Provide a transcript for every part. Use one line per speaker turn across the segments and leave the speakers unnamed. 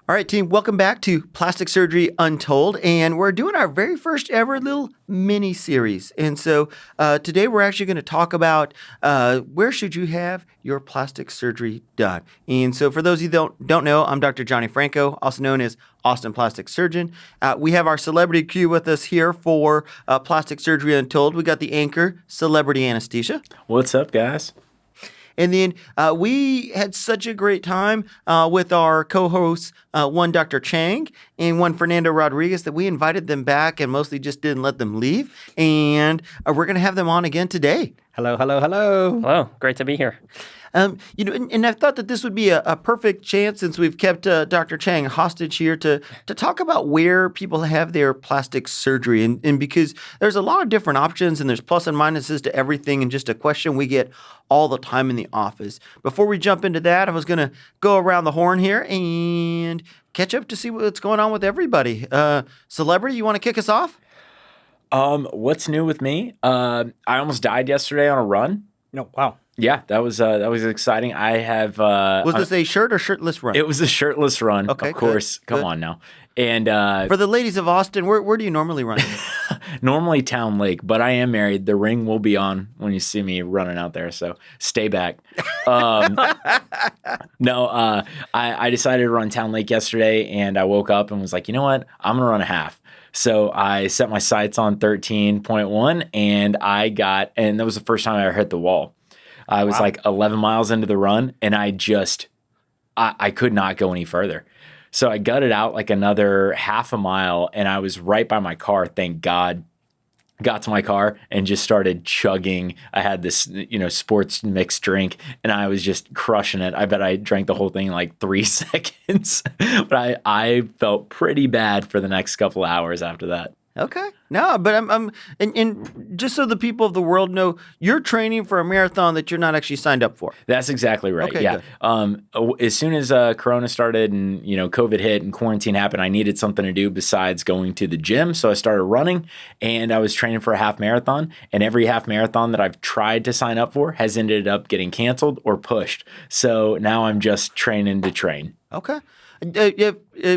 All right, team, welcome back to Plastic Surgery Untold, and we're doing our very first ever little mini series. And so today we're actually going to talk about where should you have your plastic surgery done. And so for those of you who don't know, I'm Dr. Johnny Franco, also known as Austin Plastic Surgeon. We have our celebrity crew with us here for Plastic Surgery Untold. We got the anchor, Celebrity Anesthesia.
What's up, guys?
And then we had such a great time with our co-hosts, one Dr. Chang and one Fernando Rodriguez, that we invited them back and mostly just didn't let them leave. And we're going to have them on again today.
Hello, hello, hello.
Hello, great to be here.
And I thought that this would be a perfect chance, since we've kept Dr. Chang hostage here, to talk about where people have their plastic surgery. And because there's a lot of different options and there's plus and minuses to everything, and just a question we get all the time in the office. Before we jump into that, I was going to go around the horn here and catch up to see what's going on with everybody. Celebrity, you want to kick us off?
What's new with me? I almost died yesterday on a run.
No, wow.
Yeah, that was exciting. I have.
Was this a shirt or shirtless run?
It was a shirtless run.
Okay,
of course.
Good.
Come on now. And
for the ladies of Austin, where do you normally run?
Normally Town Lake, but I am married. The ring will be on when you see me running out there, so stay back. No, I decided to run Town Lake yesterday, and I woke up and was like, you know what? I'm gonna run a half. So I set my sights on 13.1, and that was the first time I ever hit the wall. I was like 11 miles into the run, and I could not go any further. So I gutted out like another half a mile, and I was right by my car, thank God. Got to my car and just started chugging. I had this, sports mixed drink, and I was just crushing it. I bet I drank the whole thing in like 3 seconds, but I felt pretty bad for the next couple of hours after that.
Okay. No, but and just so the people of the world know, you're training for a marathon that you're not actually signed up for.
That's exactly right.
Okay,
yeah. As soon as Corona started and, COVID hit and quarantine happened, I needed something to do besides going to the gym. So I started running, and I was training for a half marathon, and every half marathon that I've tried to sign up for has ended up getting canceled or pushed. So now I'm just training to train.
Okay.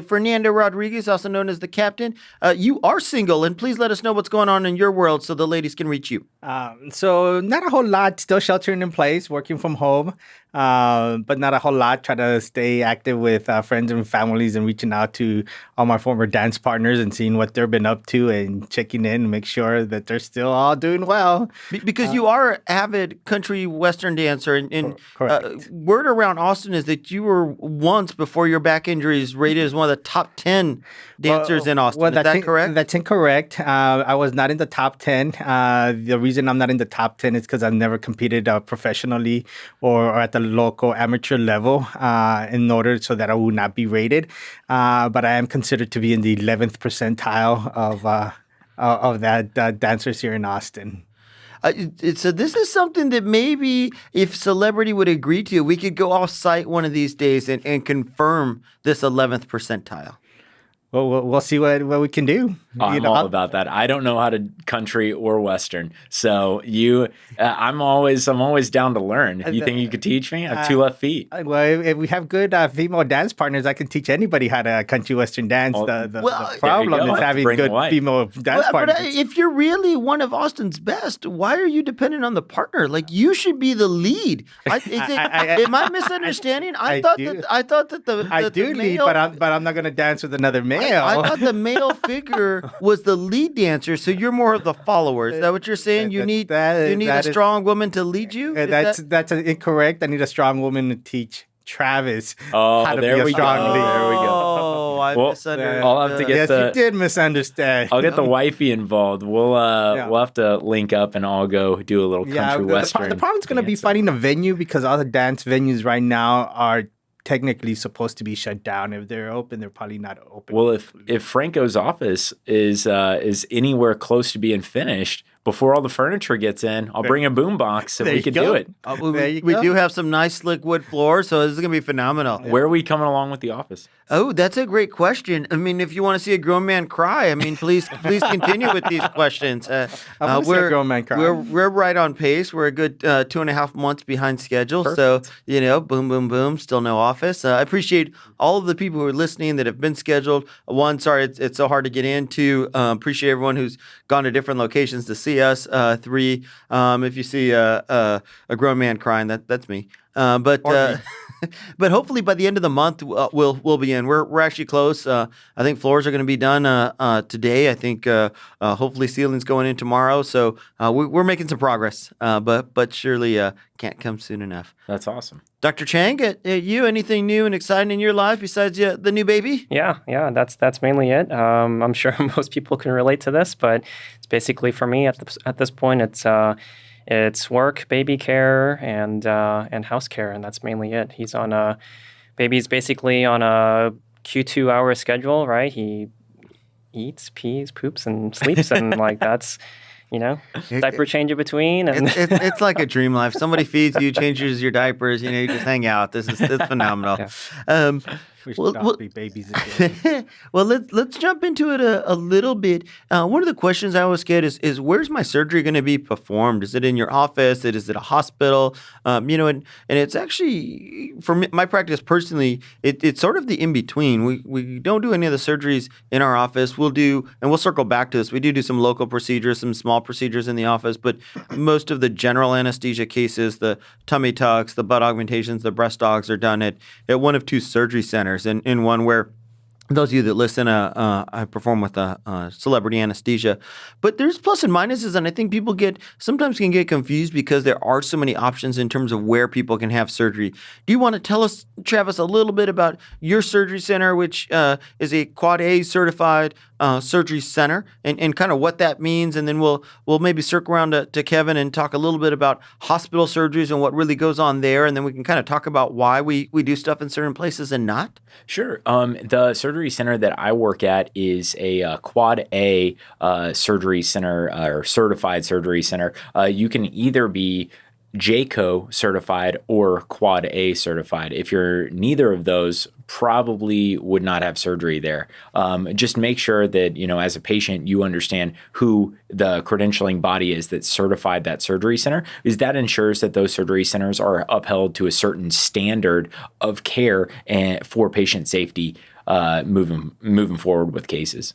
Fernando Rodriguez, also known as the captain, you are single, and please let us know what's going on in your world so the ladies can reach you.
So not a whole lot, still sheltering in place, working from home, but not a whole lot. Try to stay active with friends and families, and reaching out to all my former dance partners and seeing what they've been up to, and checking in and make sure that they're still all doing well.
Because you are an avid country western dancer, and word around Austin is that you were once, before your back injuries, rated as one of the top 10 dancers in Austin. Is that correct?
That's incorrect. I was not in the top 10. The reason I'm not in the top 10 is because I've never competed professionally or at the local amateur level in order so that I will not be rated. But I am considered to be in the 11th percentile of that dancers here in Austin.
So this is something that maybe if Celebrity would agree to, we could go off-site one of these days and confirm this 11th percentile.
Well, we'll see what we can do.
I'm all about that. I don't know how to country or western, so I'm always down to learn. You think you could teach me? I have 2 left feet.
Well, if we have good female dance partners, I can teach anybody how to country western dance. The problem is having good female dance partners.
But if you're really one of Austin's best, why are you dependent on the partner? Like, you should be the lead. Am I misunderstanding? I thought that
I do lead, but I'm not going to dance with another male.
I thought the male figure was the lead dancer, so you're more of the follower. Is that what you're saying? You need a strong woman to lead you?
That's incorrect. I need a strong woman to teach Travis how to be a strong leader.
There we go.
Oh, I misunderstood.
I'll have to get
you did misunderstand.
I'll get the wifey involved. We'll have to link up and all go do a little country western.
The problem's going to be finding a venue, because all the dance venues right now are technically supposed to be shut down. If they're open, they're probably not open.
Well, if Franco's office is anywhere close to being finished, before all the furniture gets in, I'll bring a boombox so
There
we
you
can
go.
do it.
We do have some nice slick wood floors, so this is going to be phenomenal.
Where are we coming along with the office?
Oh, that's a great question. I mean, if you want to see a grown man cry, I mean, please continue with these questions.
I wanna see a grown man cry.
We're right on pace. We're a good 2.5 months behind schedule. So, boom, boom, boom, still no office. I appreciate all of the people who are listening that have been scheduled. One, sorry, it's so hard to get in. Two, appreciate everyone who's gone to different locations to see us. Three, if you see a grown man crying, that's me. But hopefully by the end of the month we'll be in. We're actually close. I think floors are going to be done today. I think hopefully ceiling's going in tomorrow. So we're making some progress. But surely can't come soon enough.
That's awesome.
Dr. Chang, you anything new and exciting in your life besides the new baby?
Yeah, that's mainly it. I'm sure most people can relate to this, but it's basically for me at this point it's work, baby care, and house care, and that's mainly it. Baby's basically on a Q2 hour schedule, right? He eats, pees, poops, and sleeps, and that's diaper change in between. And
it's like a dream life. Somebody feeds you, changes your diapers, you just hang out. It's phenomenal.
Yeah. We should all be babies again.
Well, let's jump into it a little bit. One of the questions I always get is where's my surgery going to be performed? Is it in your office? Is it a hospital? And it's actually, for me, my practice personally, it's sort of the in-between. We don't do any of the surgeries in our office. We'll circle back to this. We do some local procedures, some small procedures in the office, but most of the general anesthesia cases, the tummy tucks, the butt augmentations, the breast augs are done at one of two surgery centers. And one where those of you that listen, I perform with celebrity anesthesia. But there's plus and minuses, and I think people sometimes can get confused because there are so many options in terms of where people can have surgery. Do you want to tell us, Travis, a little bit about your surgery center, which is a Quad A certified surgery center, and kind of what that means, and then we'll maybe circle around to Kevin and talk a little bit about hospital surgeries and what really goes on there, and then we can kind of talk about why we do stuff in certain places and not?
Sure. The surgery center that I work at is a Quad A surgery center or certified surgery center. You can either be JCO certified or Quad A certified. If you're neither of those, probably would not have surgery there. Just make sure that, as a patient, you understand who the credentialing body is that certified that surgery center, is that ensures that those surgery centers are upheld to a certain standard of care and for patient safety moving forward with cases.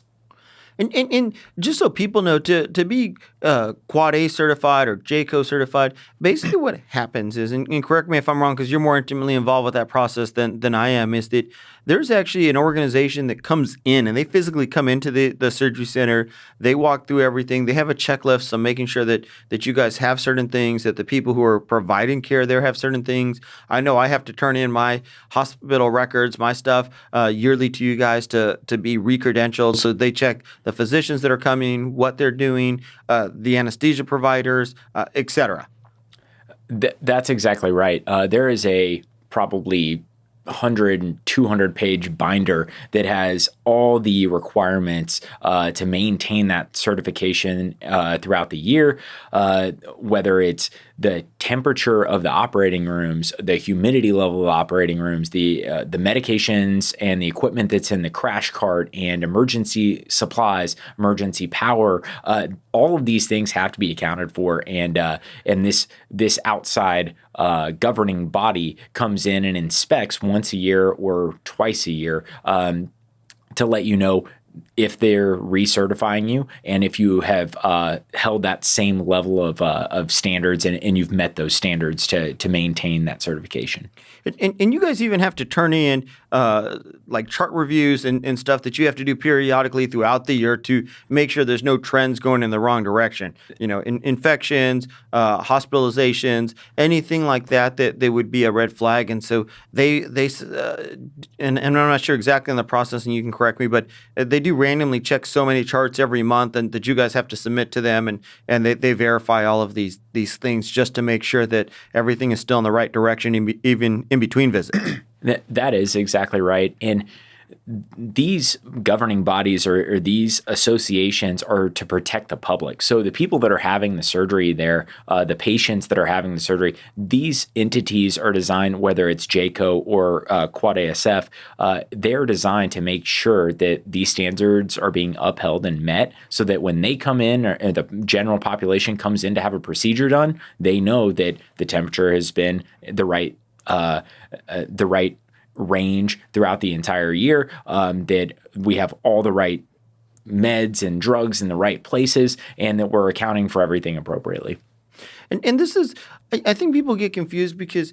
And just so people know, to be Quad A certified or JCO certified, basically what happens is, and correct me if I'm wrong because you're more intimately involved with that process than I am, is that there's actually an organization that comes in and they physically come into the surgery center. They walk through everything. They have a checklist, so making sure that you guys have certain things, that the people who are providing care there have certain things. I know I have to turn in my hospital records, my stuff, yearly to you guys to be re-credentialed. So they check the physicians that are coming, what they're doing, the anesthesia providers, et cetera.
That's exactly right. There is a probably 100 and 200 page binder that has all the requirements to maintain that certification throughout the year, whether it's the temperature of the operating rooms, the humidity level of the operating rooms, the medications and the equipment that's in the crash cart, and emergency supplies, emergency power. All of these things have to be accounted for, and this outside governing body comes in and inspects once a year or twice a year to let you know if they're recertifying you and if you have held that same level of standards and you've met those standards to maintain that certification.
And you guys even have to turn in like chart reviews and stuff that you have to do periodically throughout the year to make sure there's no trends going in the wrong direction. Infections, hospitalizations, anything like that would be a red flag. And so they and I'm not sure exactly on the process, and you can correct me, but they do randomly check so many charts every month, and that you guys have to submit to them, and they verify all of these things just to make sure that everything is still in the right direction, even in between visits.
That is exactly right. And these governing bodies or these associations are to protect the public. So the people that are having the surgery there, the patients that are having the surgery, these entities are designed, whether it's JCO or Quad ASF, they're designed to make sure that these standards are being upheld and met, so that when they come in, or the general population comes in to have a procedure done, they know that the temperature has been the right range throughout the entire year, that we have all the right meds and drugs in the right places, and that we're accounting for everything appropriately.
And this is, I think people get confused because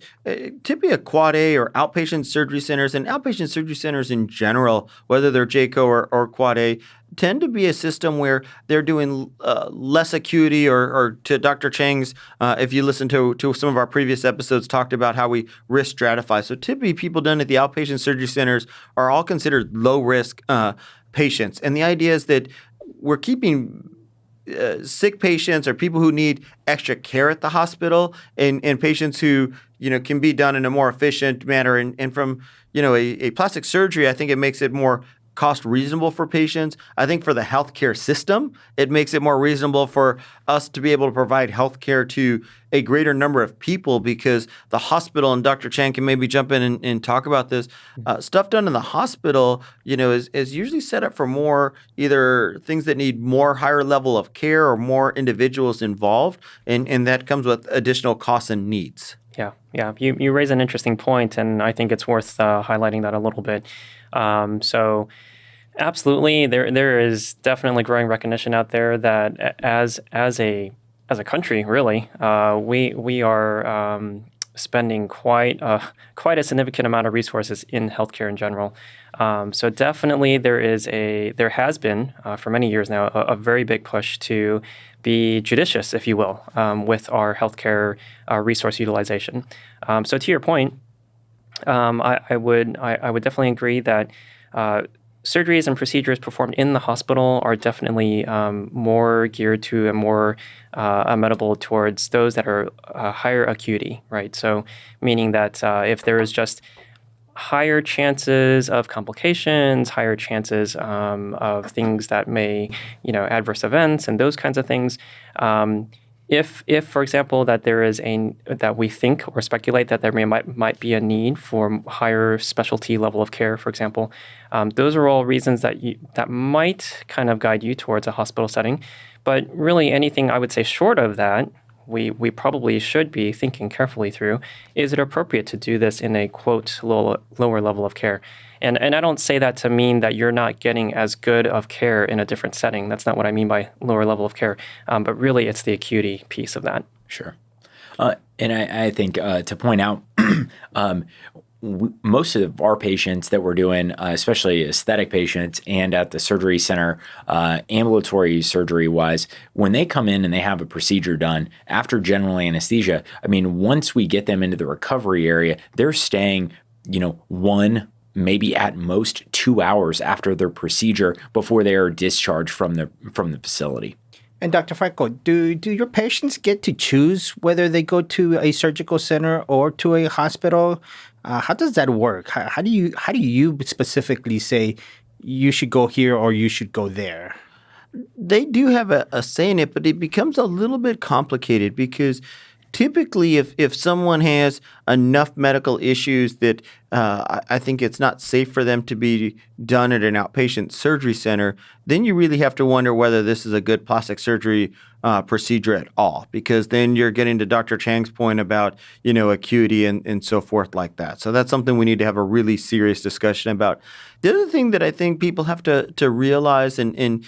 typically a Quad A or outpatient surgery centers, and outpatient surgery centers in general, whether they're JCO or Quad A, tend to be a system where they're doing less acuity, or to Dr. Chang's, if you listen to some of our previous episodes, talked about how we risk stratify. So typically people done at the outpatient surgery centers are all considered low risk patients. And the idea is that we're keeping sick patients or people who need extra care at the hospital, and patients who, can be done in a more efficient manner. And from, a plastic surgery, I think it makes it more cost reasonable for patients. I think for the healthcare system, it makes it more reasonable for us to be able to provide healthcare to a greater number of people, because the hospital, and Dr. Chang can maybe jump in and talk about this, stuff done in the hospital, is usually set up for more either things that need more higher level of care or more individuals involved, and that comes with additional costs and needs.
Yeah. You raise an interesting point, and I think it's worth highlighting that a little bit. So absolutely, there is definitely growing recognition out there that as a country, really, we are spending quite a significant amount of resources in healthcare in general. So definitely there has been for many years now a very big push to be judicious, if you will, with our healthcare resource utilization. So to your point, I would definitely agree that surgeries and procedures performed in the hospital are definitely more geared to and more amenable towards those that are higher acuity, right? So meaning that if there is just higher chances of complications, higher chances of things that may, adverse events and those kinds of things. If, for example, that we think or speculate that there might be a need for higher specialty level of care, for example, those are all reasons that might kind of guide you towards a hospital setting. But really, anything I would say short of that, we probably should be thinking carefully through. Is it appropriate to do this in a quote lower level of care? And I don't say that to mean that you're not getting as good of care in a different setting. That's not what I mean by lower level of care. But really, it's the acuity piece of that.
Sure. And I think to point out, most of our patients that we're doing, especially aesthetic patients and at the surgery center, ambulatory surgery wise, when they come in and they have a procedure done after general anesthesia, once we get them into the recovery area, they're staying, 1, maybe at most 2 hours after their procedure before they are discharged from the facility.
And Dr. Franco, do your patients get to choose whether they go to a surgical center or to a hospital? How does that work? How do you specifically say you should go here or you should go there?
They do have a say in it, but it becomes a little bit complicated because typically if someone has enough medical issues that I think it's not safe for them to be done at an outpatient surgery center, then you really have to wonder whether this is a good plastic surgery procedure at all, because then you're getting to Dr. Chang's point about, acuity and so forth like that. So that's something we need to have a really serious discussion about. The other thing that I think people have to realize in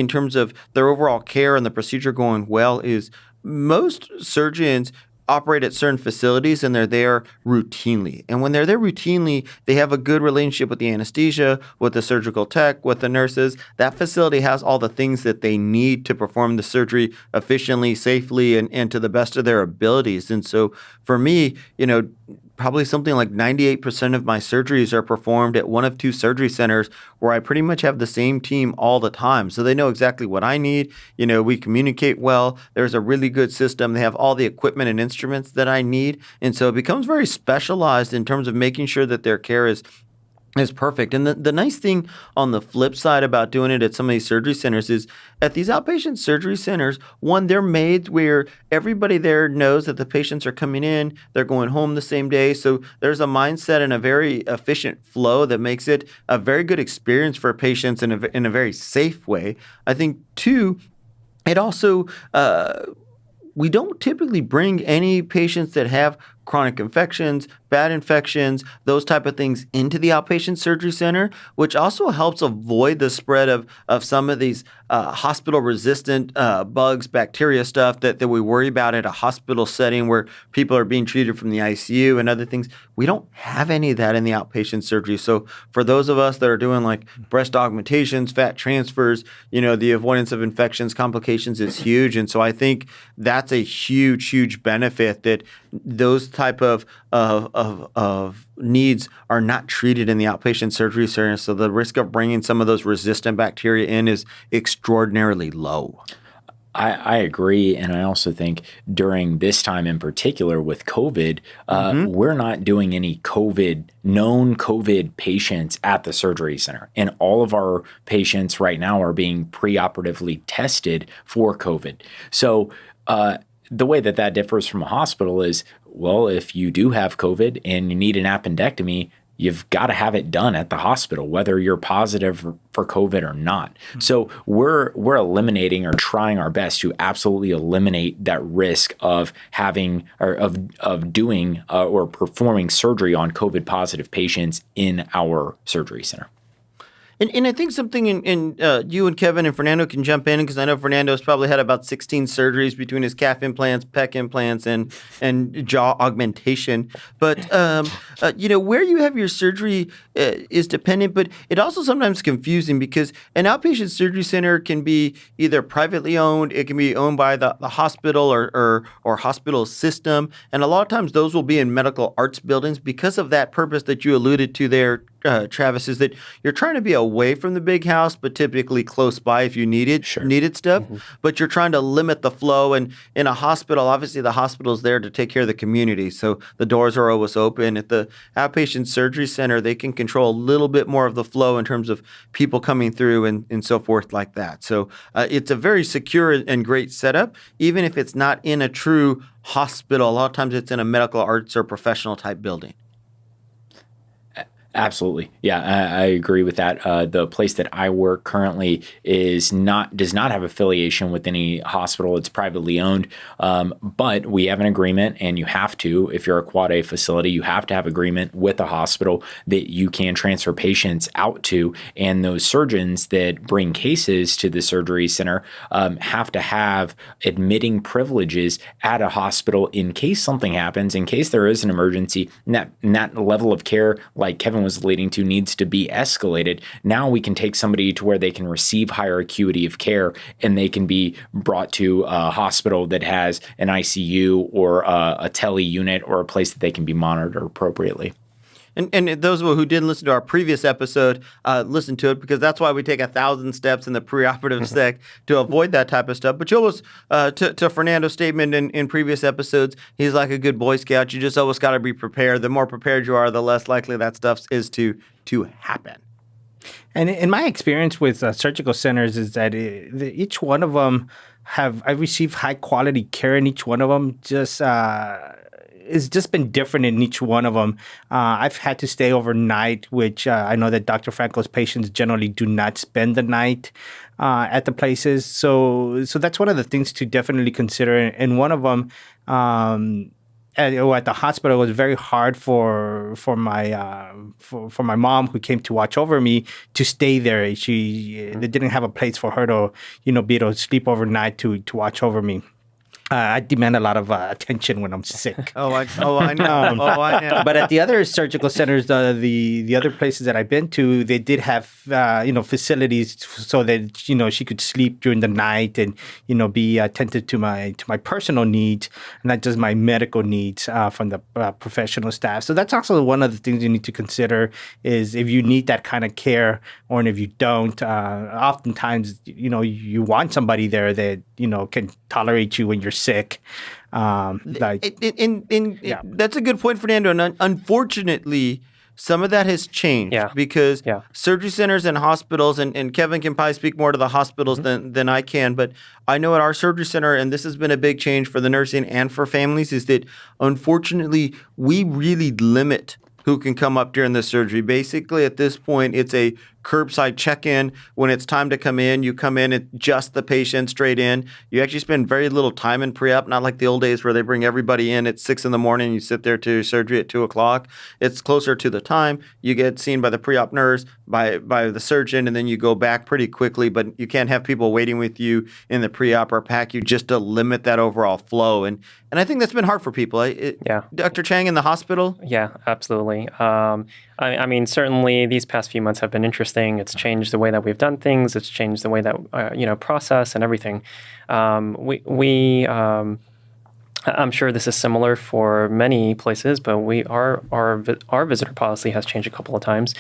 terms of their overall care and the procedure going well is most surgeons operate at certain facilities and they're there routinely. And when they're there routinely, they have a good relationship with the anesthesia, with the surgical tech, with the nurses. That facility has all the things that they need to perform the surgery efficiently, safely, and to the best of their abilities. And so for me, probably something like 98% of my surgeries are performed at one of two surgery centers where I pretty much have the same team all the time. So they know exactly what I need. We communicate well. There's a really good system. They have all the equipment and instruments that I need. And so it becomes very specialized in terms of making sure that their care is Is perfect. And the nice thing on the flip side about doing it at some of these surgery centers is at these outpatient surgery centers, one, they're made where everybody there knows that the patients are coming in, they're going home the same day. So there's a mindset and a very efficient flow that makes it a very good experience for patients in a very safe way. I think, two, it also, we don't typically bring any patients that have chronic infections, bad infections, those type of things into the outpatient surgery center, which also helps avoid the spread of some of these hospital-resistant bugs, bacteria stuff that we worry about at a hospital setting where people are being treated from the ICU and other things. We don't have any of that in the outpatient surgery. So for those of us that are doing like breast augmentations, fat transfers, the avoidance of infections, complications is huge. And so I think that's a huge, huge benefit that those type of needs are not treated in the outpatient surgery center. So the risk of bringing some of those resistant bacteria in is extraordinarily low.
I agree. And I also think during this time in particular with COVID, we're not doing any known COVID patients at the surgery center. And all of our patients right now are being preoperatively tested for COVID. So the way that differs from a hospital is, well, if you do have COVID and you need an appendectomy, you've got to have it done at the hospital, whether you're positive for COVID or not. So we're eliminating or trying our best to absolutely eliminate that risk of having or of doing or performing surgery on COVID positive patients in our surgery center.
And I think something in you and Kevin and Fernando can jump in, because I know Fernando's probably had about 16 surgeries between his calf implants, pec implants, and jaw augmentation. But, where you have your surgery is dependent, but it also sometimes confusing because an outpatient surgery center can be either privately owned, it can be owned by the hospital or hospital system. And a lot of times those will be in medical arts buildings because of that purpose that you alluded to there, Travis, is that you're trying to be away from the big house, but typically close by if you needed stuff. But you're trying to limit the flow. And in a hospital, obviously the hospital is there to take care of the community, so the doors are always open. At the outpatient surgery center, they can control a little bit more of the flow in terms of people coming through and so forth like that. So it's a very secure and great setup, even if it's not in a true hospital. A lot of times it's in a medical arts or professional type building.
Absolutely. Yeah, I agree with that. The place that I work currently does not have affiliation with any hospital. It's privately owned, but we have an agreement, and you have to, if you're a Quad A facility, you have to have agreement with a hospital that you can transfer patients out to, and those surgeons that bring cases to the surgery center have to have admitting privileges at a hospital in case something happens, in case there is an emergency, and that level of care, like Kevin was leading to, needs to be escalated. Now we can take somebody to where they can receive higher acuity of care, and they can be brought to a hospital that has an ICU or a tele unit or a place that they can be monitored appropriately.
And those who didn't listen to our previous episode, listen to it, because that's why we take 1,000 steps in the preoperative sec to avoid that type of stuff. But you always, to Fernando's statement in previous episodes, he's like a good Boy Scout. You just always got to be prepared. The more prepared you are, the less likely that stuff is to happen.
And in my experience with surgical centers is that each one of them I've received high quality care in each one of them. It's just been different in each one of them. I've had to stay overnight, which I know that Dr. Franco's patients generally do not spend the night at the places. So that's one of the things to definitely consider. And one of them, at the hospital, it was very hard for my mom, who came to watch over me, to stay there. They didn't have a place for her to be able to sleep overnight to watch over me. I demand a lot of attention when I'm sick.
I know.
But at the other surgical centers, the other places that I've been to, they did have facilities so that she could sleep during the night and be attentive to my personal needs, not just my medical needs from the professional staff. So that's also one of the things you need to consider, is if you need that kind of care, or if you don't. Oftentimes, you want somebody there that can tolerate you when you're sick.
That's a good point, Fernando. And unfortunately, some of that has changed
Yeah.
because
Yeah.
surgery centers and hospitals, and Kevin can probably speak more to the hospitals than I can, but I know at our surgery center, and this has been a big change for the nursing and for families, is that unfortunately we really limit who can come up during the surgery. Basically, at this point, it's a curbside check-in. When it's time to come in, you come in, it's just the patient straight in. You actually spend very little time in pre-op, not like the old days where they bring everybody in at 6 in the morning, you sit there to your surgery at 2 o'clock. It's closer to the time. You get seen by the pre-op nurse, by the surgeon, and then you go back pretty quickly, but you can't have people waiting with you in the pre-op or PACU just to limit that overall flow. And I think that's been hard for people.
Yeah.
Dr. Chang in the hospital?
Yeah, absolutely. I mean, certainly these past few months have been interesting. It's changed the way that we've done things. It's changed the way that process and everything. I'm sure this is similar for many places, but our visitor policy has changed a couple of times.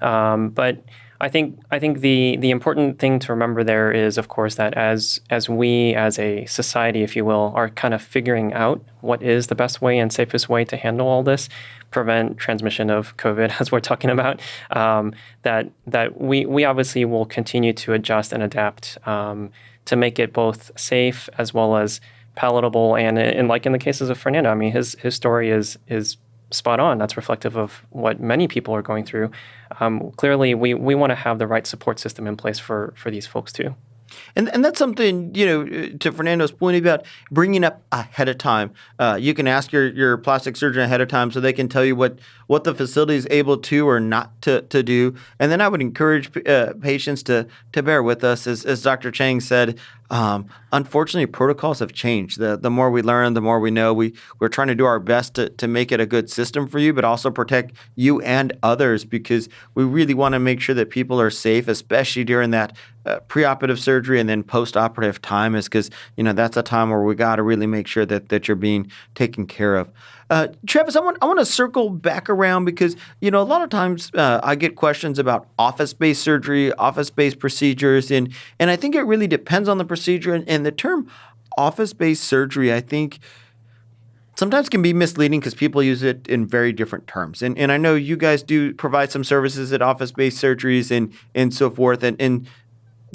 But I think the important thing to remember there is, of course, that as we as a society, if you will, are kind of figuring out what is the best way and safest way to handle all this, prevent transmission of COVID, as we're talking about, that we obviously will continue to adjust and adapt to make it both safe as well as palatable. And like in the cases of Fernando, I mean, his story is spot on. That's reflective of what many people are going through. Clearly, we want to have the right support system in place for these folks too.
And that's something, to Fernando's point about bringing up ahead of time. You can ask your plastic surgeon ahead of time so they can tell you what the facility is able to or not to do. And then I would encourage patients to bear with us. As Dr. Chang said, unfortunately, protocols have changed. The more we learn, the more we know. We're trying to do our best to make it a good system for you, but also protect you and others, because we really want to make sure that people are safe, especially during that preoperative surgery and then postoperative time, is because that's a time where we got to really make sure that you're being taken care of. Travis, I want to circle back around because a lot of times I get questions about office-based surgery, office-based procedures, and I think it really depends on the procedure. And the term office-based surgery, I think, sometimes can be misleading because people use it in very different terms. And I know you guys do provide some services at office-based surgeries and so forth. And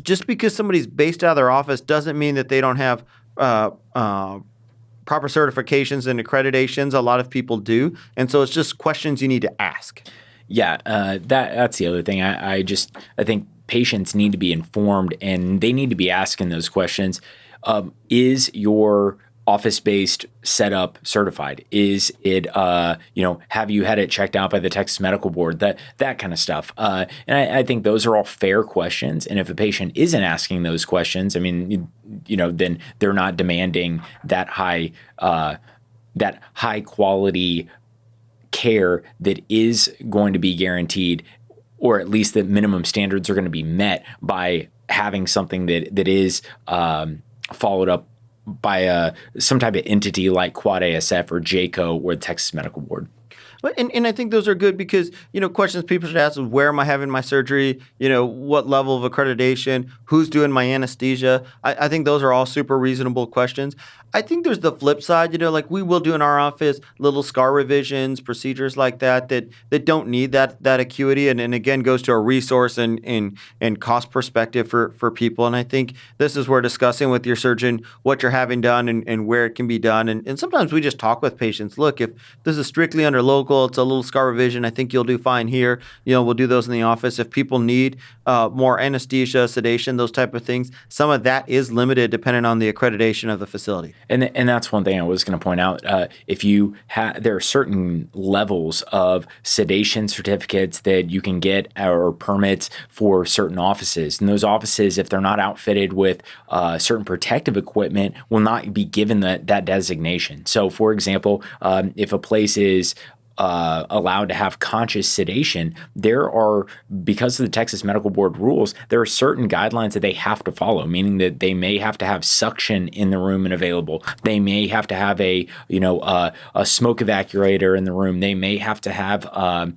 just because somebody's based out of their office doesn't mean that they don't have proper certifications and accreditations. A lot of people do. And so it's just questions you need to ask.
Yeah, that's the other thing. I think patients need to be informed and they need to be asking those questions. Is your office-based setup certified? Is it, have you had it checked out by the Texas Medical Board? That kind of stuff. And I think those are all fair questions. And if a patient isn't asking those questions, I mean, then they're not demanding that high quality care that is going to be guaranteed, or at least the minimum standards are going to be met by having something that is followed up by some type of entity like Quad ASF or JCO or the Texas Medical Board.
And I think those are good because, questions people should ask is, where am I having my surgery? What level of accreditation? Who's doing my anesthesia? I think those are all super reasonable questions. I think there's the flip side, like we will do in our office little scar revisions, procedures like that don't need that acuity, and again goes to a resource and cost perspective for people. And I think this is where discussing with your surgeon what you're having done and where it can be done. And sometimes we just talk with patients. Look, if this is strictly under local, it's a little scar revision, I think you'll do fine here. We'll do those in the office. If people need more anesthesia, sedation, those type of things, some of that is limited depending on the accreditation of the facility.
And that's one thing I was going to point out. If you there are certain levels of sedation certificates that you can get or permits for certain offices. And those offices, if they're not outfitted with certain protective equipment, will not be given that designation. So, for example, if a place is allowed to have conscious sedation, there are, because of the Texas Medical Board rules, there are certain guidelines that they have to follow, meaning that they may have to have suction in the room and available. They may have to have a smoke evacuator in the room. They may have to have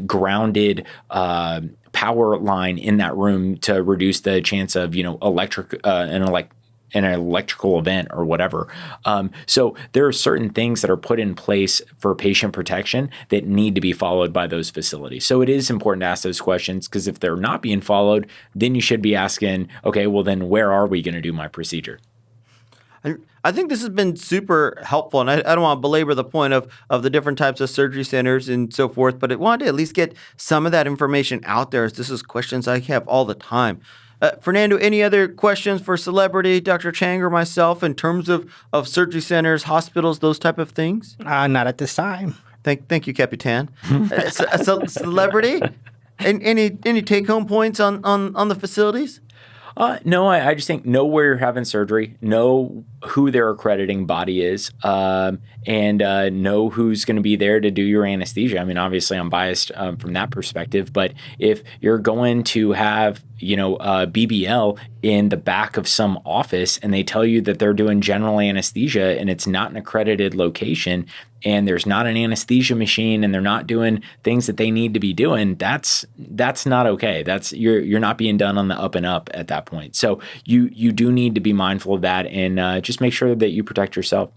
grounded power line in that room to reduce the chance of an electrical event or whatever. So there are certain things that are put in place for patient protection that need to be followed by those facilities. So it is important to ask those questions, because if they're not being followed, then you should be asking, okay, well then where are we going to do my procedure?
I think this has been super helpful, and I don't want to belabor the point of the different types of surgery centers and so forth, but I wanted to at least get some of that information out there, as this is questions I have all the time. Fernando, any other questions for Celebrity, Dr. Chang, or myself in terms of surgery centers, hospitals, those type of things?
Not at this time.
Thank you, Capitan. Celebrity, any take-home points on the facilities?
No, I just think know where you're having surgery, know who their accrediting body is, and know who's going to be there to do your anesthesia. I mean, obviously, I'm biased from that perspective, but if you're going to have, BBL in the back of some office and they tell you that they're doing general anesthesia and it's not an accredited location and there's not an anesthesia machine and they're not doing things that they need to be doing, that's not okay. That's you're not being done on the up and up at that point. So you do need to be mindful of that and just make sure that you protect yourself.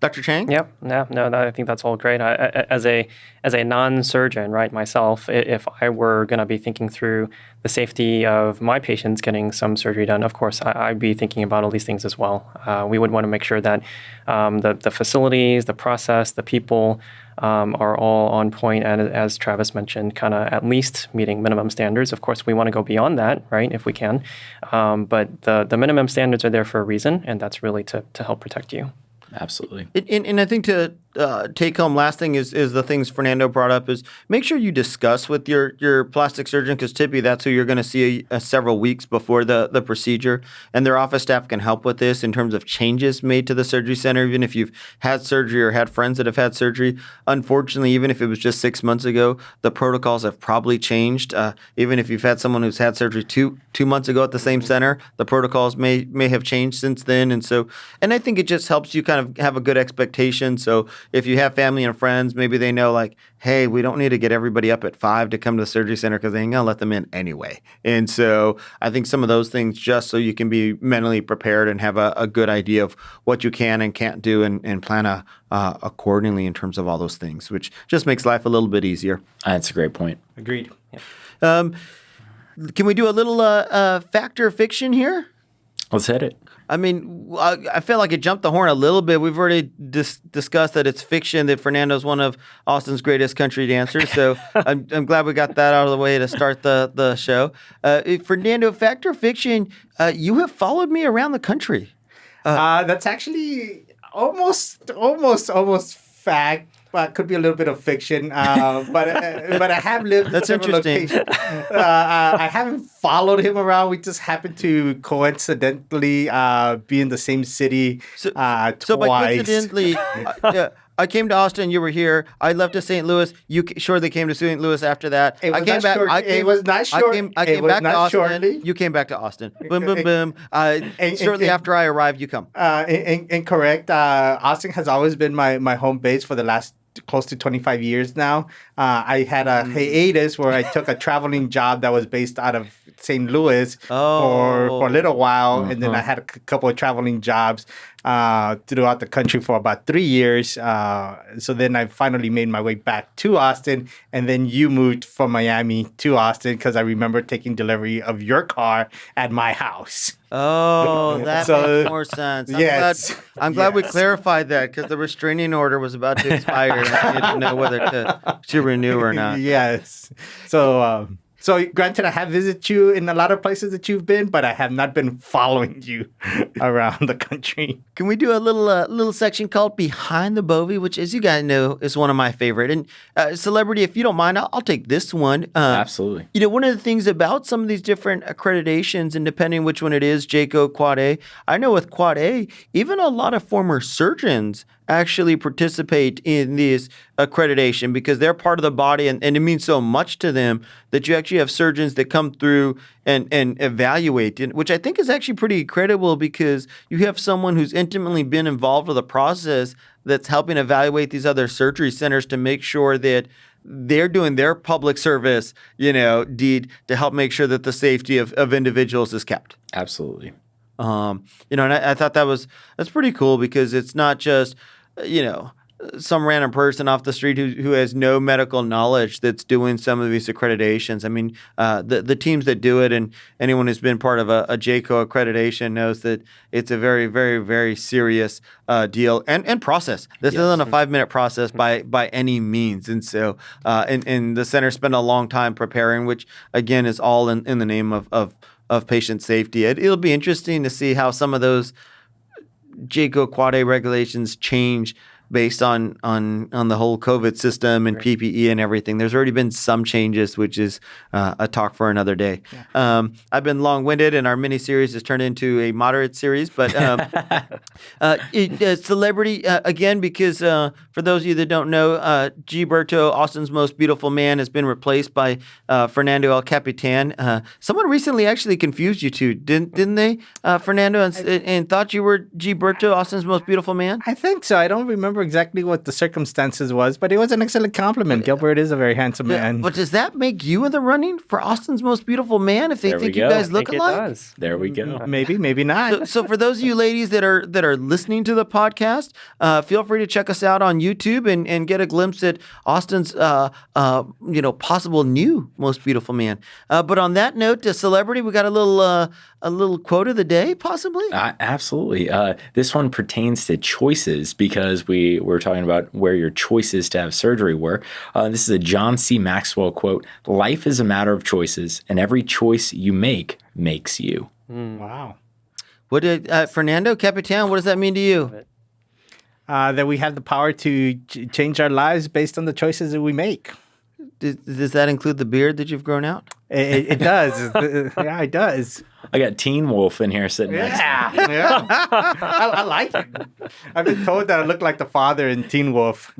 Dr. Chang?
Yep. No, I think that's all great. As a non-surgeon, right, myself, if I were going to be thinking through the safety of my patients getting some surgery done, of course, I'd be thinking about all these things as well. We would want to make sure that the facilities, the process, the people are all on point, and as Travis mentioned, kind of at least meeting minimum standards. Of course, we want to go beyond that, right, if we can. But the minimum standards are there for a reason, and that's really to help protect you.
Absolutely.
And I think to take home, last thing is the things Fernando brought up is make sure you discuss with your plastic surgeon, because typically that's who you're going to see several weeks before the procedure, and their office staff can help with this in terms of changes made to the surgery center, even if you've had surgery or had friends that have had surgery. Unfortunately, even if it was just 6 months ago, the protocols have probably changed. Even if you've had someone who's had surgery two months ago at the same center, the protocols may have changed since then. And I think it just helps you kind of have a good expectation. So if you have family and friends, maybe they know, like, hey, we don't need to get everybody up at 5 to come to the surgery center because they ain't going to let them in anyway. And so I think some of those things, just so you can be mentally prepared and have a good idea of what you can and can't do, and plan accordingly in terms of all those things, which just makes life a little bit easier.
That's a great point.
Agreed.
Can we do a little fact or fiction here?
Let's hit it.
I mean, I feel like it jumped the horn a little bit. We've already discussed that it's fiction, that Fernando's one of Austin's greatest country dancers. So I'm glad we got that out of the way to start the show. Fernando, fact or fiction, you have followed me around the country.
That's actually almost fact. Could be a little bit of fiction, but I have lived.
That's
in several
interesting.
locations. I haven't followed him around. We just happened to coincidentally be in the same city twice.
So by coincidentally, I came to Austin. You were here. I left to St. Louis. You surely came to St. Louis after that.
It was
I came
not
back.
short. It was not short.
I came
It was
back to
not
Austin.
shortly.
You came back to Austin. Boom, boom, boom. Shortly after I arrived, you come.
Incorrect. Austin has always been my home base for the last close to 25 years now. I had a hiatus where I took a traveling job that was based out of St. Louis for a little while, and then I had a couple of traveling jobs throughout the country for about 3 years. So then I finally made my way back to Austin, and then you moved from Miami to Austin because I remember taking delivery of your car at my house.
Oh, that makes more sense. I'm glad we
Yes.
clarified that, because the restraining order was about to expire and I didn't know whether to renew or not.
Yes. So granted, I have visited you in a lot of places that you've been, but I have not been following you around the country.
Can we do a little section called Behind the Bovi, which, as you guys know, is one of my favorite. And Celebrity, if you don't mind, I'll take this one.
Absolutely.
One of the things about some of these different accreditations, and depending which one it is, JCO, Quad A, I know with Quad A, even a lot of former surgeons actually participate in this accreditation because they're part of the body, and it means so much to them that you actually have surgeons that come through and evaluate, which I think is actually pretty credible, because you have someone who's intimately been involved with the process that's helping evaluate these other surgery centers to make sure that they're doing their public service, deed to help make sure that the safety of individuals is kept.
Absolutely.
And I thought that's pretty cool because it's not just, some random person off the street who has no medical knowledge that's doing some of these accreditations. I mean, the teams that do it, and anyone who's been part of a JCO accreditation knows that it's a very, very, very serious deal and process. This isn't a 5-minute process by any means. And so, and the center spent a long time preparing, which again is all in the name of patient safety. It'll be interesting to see how some of those JCO Quad A regulations change based on the whole COVID system and PPE and everything. There's already been some changes, which is a talk for another day. Yeah. I've been long-winded, and our mini-series has turned into a moderate series. But celebrity, again, because for those of you that don't know, Gilberto, Austin's most beautiful man, has been replaced by Fernando El Capitan. Someone recently actually confused you two, didn't they, Fernando, and thought you were Gilberto, Austin's most beautiful man?
I think so. I don't remember exactly what the circumstances was, but it was an excellent compliment. Gilbert is a very handsome man.
But does that make you in the running for Austin's most beautiful man if they think you guys look alike?
It does.
There we go.
Maybe, maybe not.
So for those of you ladies that are listening to the podcast, feel free to check us out on YouTube and get a glimpse at Austin's possible new most beautiful man. But on that note, celebrity, we got a little quote of the day, possibly.
Absolutely. This one pertains to choices because we're talking about where your choices to have surgery were. This is a John C. Maxwell quote: "Life is a matter of choices, and every choice you make makes you."
Wow.
What did Fernando Capitan? What does that mean to you?
That we have the power to change our lives based on the choices that we make.
Does that include the beard that you've grown out?
It does. Yeah, it does.
I got Teen Wolf in here sitting next to me.
Yeah. I like it. I've been told that I look like the father in Teen Wolf.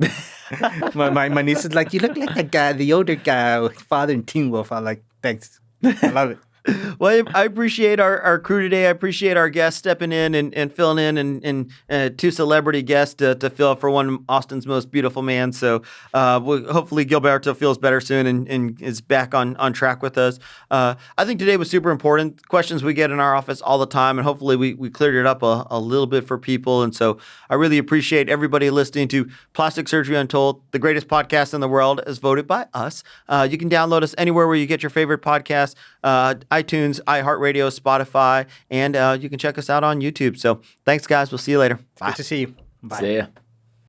my niece is like, "You look like the guy, the older guy, father in Teen Wolf." I'm like, "Thanks. I love it."
Well, I appreciate our crew today. I appreciate our guests stepping in and filling in and two celebrity guests to fill for one Austin's most beautiful man. So hopefully Gilberto feels better soon and is back on track with us. I think today was super important. Questions we get in our office all the time, and hopefully we cleared it up a little bit for people. And so I really appreciate everybody listening to Plastic Surgery Untold, the greatest podcast in the world as voted by us. You can download us anywhere where you get your favorite podcasts. iTunes, iHeartRadio, Spotify, and you can check us out on YouTube. So thanks, guys. We'll see you later.
Good to see you. Bye.
See ya.